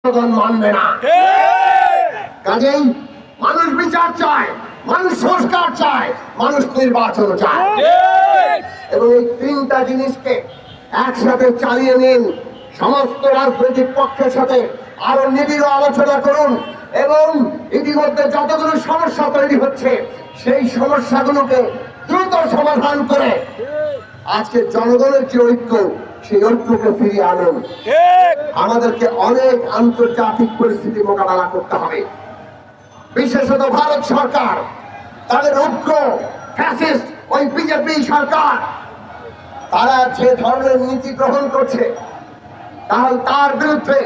জনগণ মানবে না। কাজেই মানুষ বিচার চায়, মানুষ সংস্কার চায়, মানুষ নির্বাচন চায়, এবং এই তিনটা জিনিসকে একসাথে চালিয়ে নিন। সমস্ত রাজনৈতিক পক্ষের সাথে আরো নিবিড় আলোচনা করুন এবং ইতিমধ্যে যতগুলো সমস্যা তৈরি হচ্ছে সেই সমস্যাগুলোকে দ্রুত সমাধান করে আজকে জনগণের যে ঐক্য, সেই ঐক্যকে ফিরিয়ে আনুন। আমাদেরকে অনেক আন্তর্জাতিক পরিস্থিতি মোকাবেলা করতে হবে। বিশেষত ভারত সরকার তাদের উগ্র ফ্যাসিস্ট ওই বিজেপি সরকার, তারা যে ধরনের নীতি গ্রহণ করছে, তাহলে তার বিরুদ্ধে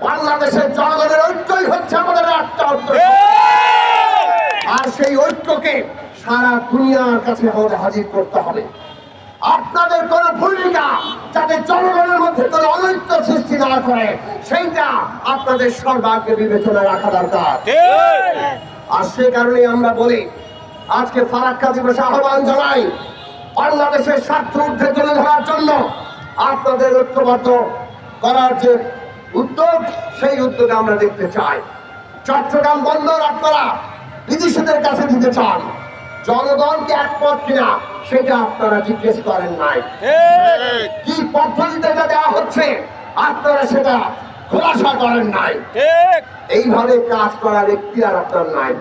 বাংলাদেশের জনগণের ঐক্যই হচ্ছে আমাদের একটা ঐক্য, আর সেই ঐক্যকে সারা দুনিয়ার কাছে আমাদের হাজির করতে হবে। আপনাদের কোন ভূমিকা যাতে জনগণের মধ্যে কোন অনৈক্য সৃষ্টি না করে, সেইটা আপনাদের সর্বাগ্রে বিবেচনায় রাখা দরকার। আর সে কারণে আমরা বলি, আজকে ফারাক্কা দিবসে আহ্বান জানাই, বাংলাদেশের স্বার্থ ঊর্ধ্বে তুলে ধরার জন্য আপনাদের ঐক্যবদ্ধ করার যে উদ্যোগ, সেই উদ্যোগে আমরা দেখতে চাই। চট্টগ্রাম বন্দর আপনারা বিদেশিদের কাছে দিতে চান, জনগণকে একমত কিনা সেটা আপনারা জিজ্ঞেস করেন নাই। কি পদ্ধতিতে এটা দেওয়া হচ্ছে আপনারা সেটা খোলাসা করেন নাই। এইভাবে কাজ করার এখতিয়ার আপনার নাই।